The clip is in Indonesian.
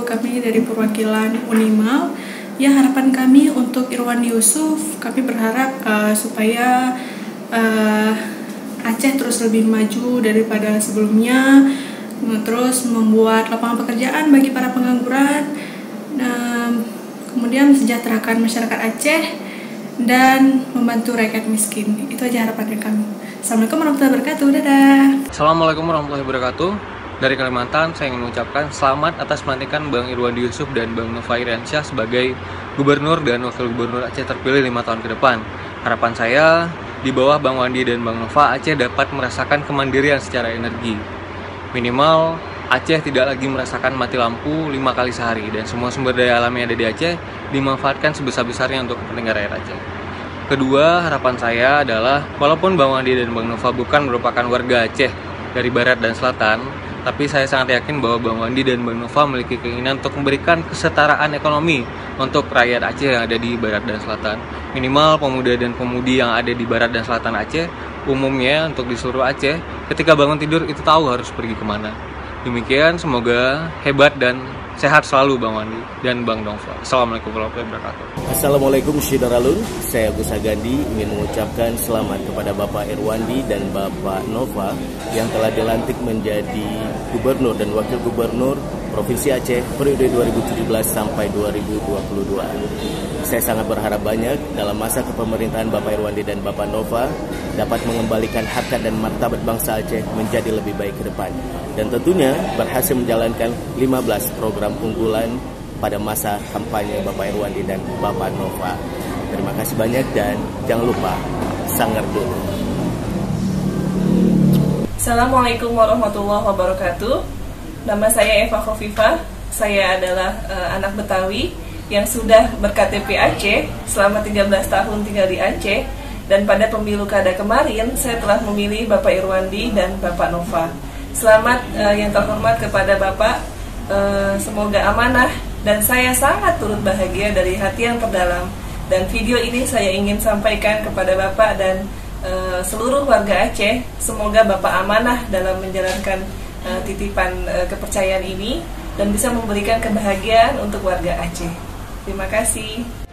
kami dari perwakilan Unimal. Ya, harapan kami untuk Irwandi Yusuf, kami berharap supaya Aceh terus lebih maju daripada sebelumnya, terus membuat lapangan pekerjaan bagi para pengangguran, kemudian mensejahterakan masyarakat Aceh dan membantu rakyat miskin. Itu aja harapan kami. Assalamualaikum warahmatullahi wabarakatuh. Dadah. Assalamualaikum warahmatullahi wabarakatuh. Dari Kalimantan, saya ingin mengucapkan selamat atas pelantikan Bang Irwandi Yusuf dan Bang Nova Iriansyah sebagai Gubernur dan Wakil Gubernur Aceh terpilih 5 tahun ke depan. Harapan saya, di bawah Bang Wandi dan Bang Nova, Aceh dapat merasakan kemandirian secara energi. Minimal, Aceh tidak lagi merasakan mati lampu 5 kali sehari, dan semua sumber daya alam yang ada di Aceh dimanfaatkan sebesar-besarnya untuk kepentingan rakyat Aceh. Kedua, harapan saya adalah walaupun Bang Wandi dan Bang Nova bukan merupakan warga Aceh dari barat dan selatan, tapi saya sangat yakin bahwa Bang Wandi dan Bang Nova memiliki keinginan untuk memberikan kesetaraan ekonomi untuk rakyat Aceh yang ada di barat dan selatan. Minimal pemuda dan pemudi yang ada di barat dan selatan Aceh, umumnya untuk di seluruh Aceh, ketika bangun tidur itu tahu harus pergi kemana. Demikian, semoga hebat dan sehat selalu Bang Wandi dan Bang Nova. Assalamualaikum warahmatullahi wabarakatuh. Assalamualaikum Syidaralun. Saya Agus Agandi ingin mengucapkan selamat kepada Bapak Irwandi dan Bapak Nova yang telah dilantik menjadi Gubernur dan Wakil Gubernur Provinsi Aceh periode 2017 sampai 2022. Saya sangat berharap banyak dalam masa kepemerintahan Bapak Irwandi dan Bapak Nova dapat mengembalikan harkat dan martabat bangsa Aceh menjadi lebih baik ke depan. Dan tentunya berhasil menjalankan 15 program unggulan pada masa kampanye Bapak Irwandi dan Bapak Nova. Terima kasih banyak dan jangan lupa sangar dulu. Assalamualaikum warahmatullahi wabarakatuh. Nama saya Eva Khofifah. Saya adalah anak Betawi yang sudah berKTP Aceh selama 13 tahun tinggal di Aceh. Dan pada pemilu kada kemarin saya telah memilih Bapak Irwandi dan Bapak Nova. Selamat yang terhormat kepada Bapak, semoga amanah dan saya sangat turut bahagia dari hati yang terdalam. Dan video ini saya ingin sampaikan kepada Bapak dan seluruh warga Aceh, semoga Bapak amanah dalam menjalankan titipan kepercayaan ini dan bisa memberikan kebahagiaan untuk warga Aceh. Terima kasih.